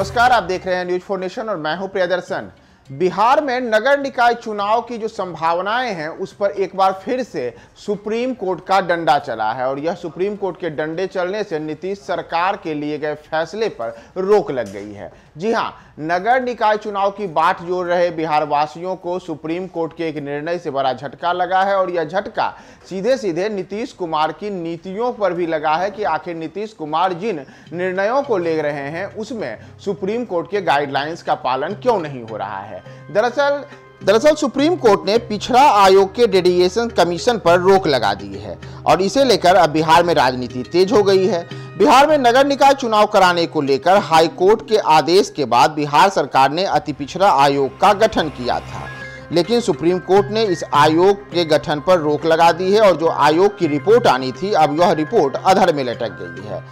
नमस्कार, आप देख रहे हैं न्यूज 4 नेशन और मैं हूं प्रियदर्शन। बिहार में नगर निकाय चुनाव की जो संभावनाएं हैं उस पर एक बार फिर से सुप्रीम कोर्ट का डंडा चला है और यह सुप्रीम कोर्ट के डंडे चलने से नीतीश सरकार के लिए गए फैसले पर रोक लग गई है। जी हां, नगर निकाय चुनाव की बाट जोड़ रहे बिहार वासियों को सुप्रीम कोर्ट के एक निर्णय से बड़ा झटका लगा है और यह झटका सीधे सीधे नीतीश कुमार की नीतियों पर भी लगा है कि आखिर नीतीश कुमार जिन निर्णयों को ले रहे हैं उसमें सुप्रीम कोर्ट के गाइडलाइंस का पालन क्यों नहीं हो रहा है। दरअसल सुप्रीम कोर्ट ने पिछड़ा आयोग के डेडिकेशन कमीशन पर रोक लगा दी है और इसे लेकर अब बिहार में राजनीति तेज हो गई है। बिहार में नगर निकाय चुनाव कराने को लेकर हाई कोर्ट के आदेश के बाद बिहार सरकार ने अति पिछड़ा आयोग का गठन किया था, लेकिन सुप्रीम कोर्ट ने इस आयोग के गठन पर रोक लगा दी है और जो आयोग की रिपोर्ट आनी थी अब यह रिपोर्ट अधर में लटक गई है।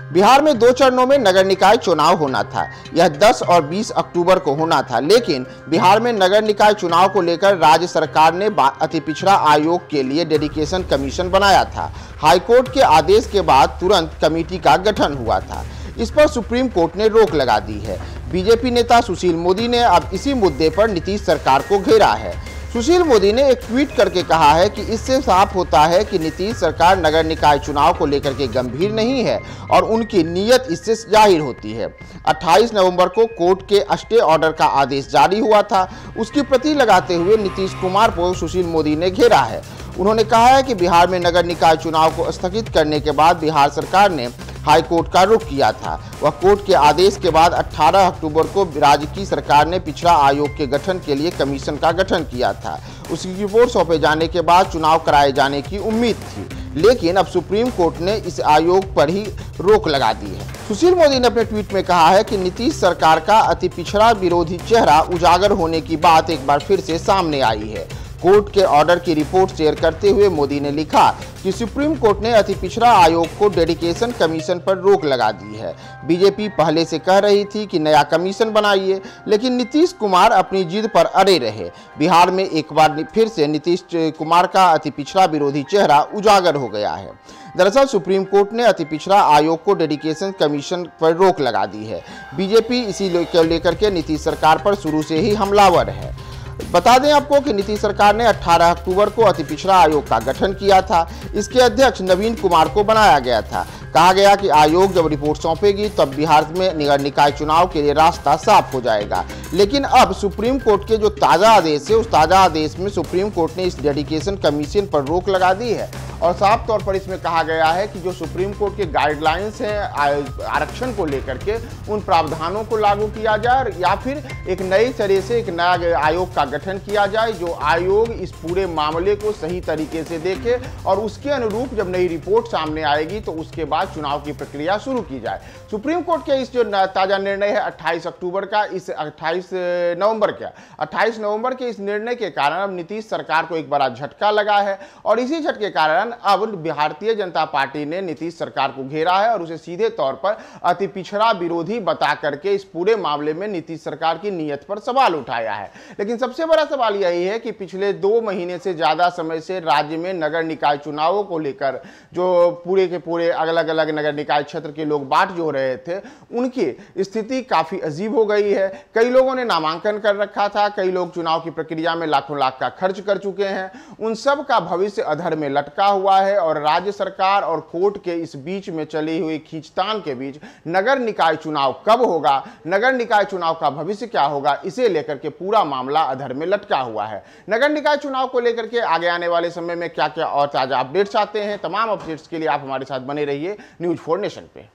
बिहार में 2 चरणों में नगर निकाय चुनाव होना था। यह 10 और 20 अक्टूबर को होना था, लेकिन बिहार में नगर निकाय चुनाव को लेकर राज्य सरकार ने अति पिछड़ा आयोग के लिए डेडिकेशन कमीशन बनाया था। हाईकोर्ट के आदेश के बाद तुरंत कमेटी का गठन हुआ था। इस पर सुप्रीम कोर्ट ने रोक लगा दी है। बीजेपी नेता सुशील मोदी ने अब इसी मुद्दे पर नीतीश सरकार को घेरा है। सुशील मोदी ने एक ट्वीट करके कहा है कि इससे साफ होता है कि नीतीश सरकार नगर निकाय चुनाव को लेकर के गंभीर नहीं है और उनकी नीयत इससे जाहिर होती है। 28 नवंबर को कोर्ट के स्टे ऑर्डर का आदेश जारी हुआ था। उसकी प्रति लगाते हुए नीतीश कुमार को सुशील मोदी ने घेरा है। उन्होंने कहा है कि बिहार में नगर निकाय चुनाव को स्थगित करने के बाद बिहार सरकार ने हाई कोर्ट का रुख किया था। वह कोर्ट के आदेश के बाद 18 अक्टूबर को राज्य की सरकार ने पिछड़ा आयोग के गठन के लिए कमीशन का गठन किया था। उसकी रिपोर्ट सौंपे जाने के बाद चुनाव कराए जाने की उम्मीद थी, लेकिन अब सुप्रीम कोर्ट ने इस आयोग पर ही रोक लगा दी है। सुशील मोदी ने अपने ट्वीट में कहा है कि नीतीश सरकार का अति पिछड़ा विरोधी चेहरा उजागर होने की बात एक बार फिर से सामने आई है। कोर्ट के ऑर्डर की रिपोर्ट शेयर करते हुए मोदी ने लिखा कि सुप्रीम कोर्ट ने अति पिछड़ा आयोग को डेडिकेशन कमीशन पर रोक लगा दी है। बीजेपी पहले से कह रही थी कि नया कमीशन बनाइए, लेकिन नीतीश कुमार अपनी जिद पर अड़े रहे। बिहार में एक बार फिर से नीतीश कुमार का अति पिछड़ा विरोधी चेहरा उजागर हो गया है। दरअसल सुप्रीम कोर्ट ने अति पिछड़ा आयोग को डेडिकेशन कमीशन पर रोक लगा दी है। बीजेपी इसी लेकर के नीतीश सरकार पर शुरू से ही हमलावर है। बता दें आपको कि नीतीश सरकार ने 18 अक्टूबर को अति पिछड़ा आयोग का गठन किया था। इसके अध्यक्ष नवीन कुमार को बनाया गया था। कहा गया कि आयोग जब रिपोर्ट सौंपेगी तब बिहार में नगर निकाय चुनाव के लिए रास्ता साफ हो जाएगा। लेकिन अब सुप्रीम कोर्ट के जो ताज़ा आदेश है उस ताज़ा आदेश में सुप्रीम कोर्ट ने इस डेडिकेशन कमीशन पर रोक लगा दी है और साफ तौर पर इसमें कहा गया है कि जो सुप्रीम कोर्ट के गाइडलाइंस हैं आरक्षण को लेकर के उन प्रावधानों को लागू किया जाए या फिर एक नई तरह से एक नया आयोग का गठन किया जाए जो आयोग इस पूरे मामले को सही तरीके से देखे और उसके अनुरूप जब नई रिपोर्ट सामने आएगी तो उसके बाद चुनाव की प्रक्रिया शुरू की जाए। सुप्रीम कोर्ट के इस जो ताजा निर्णय है 28 अक्टूबर का, इस 28 नवंबर के इस निर्णय के कारण अब नीतीश सरकार को एक बड़ा झटका लगा है और इसी झटके के कारण अब भारतीय जनता पार्टी ने नीतीश सरकार को घेरा है और उसे सीधे तौर पर अति पिछड़ा विरोधी बता करके इस पूरे मामले में नीतीश सरकार की नीयत पर सवाल उठाया है। लेकिन सबसे बड़ा सवाल यही है कि पिछले 2 महीने से ज्यादा समय से राज्य में नगर निकाय चुनावों को लेकर जो पूरे के पूरे अलग अलग नगर निकाय क्षेत्र के लोग बाट जो रहे थे उनकी स्थिति काफी अजीब हो गई है। कई लोगों ने नामांकन कर रखा था, कई लोग चुनाव की प्रक्रिया में लाखों लाख का खर्च कर चुके हैं। उन सब का भविष्य अधर में लटका हुआ है और राज्य सरकार और कोर्ट के इस बीच में चली हुई खींचतान के बीच नगर निकाय चुनाव कब होगा, नगर निकाय चुनाव का भविष्य क्या होगा, इसे लेकर के पूरा मामला अधर में लटका हुआ है। नगर निकाय चुनाव को लेकर के आगे आने वाले समय में क्या क्या और ताजा अपडेट्स आते हैं, तमाम अपडेट्स के लिए आप हमारे साथ बने रहिए न्यूज 4 नेशन पे।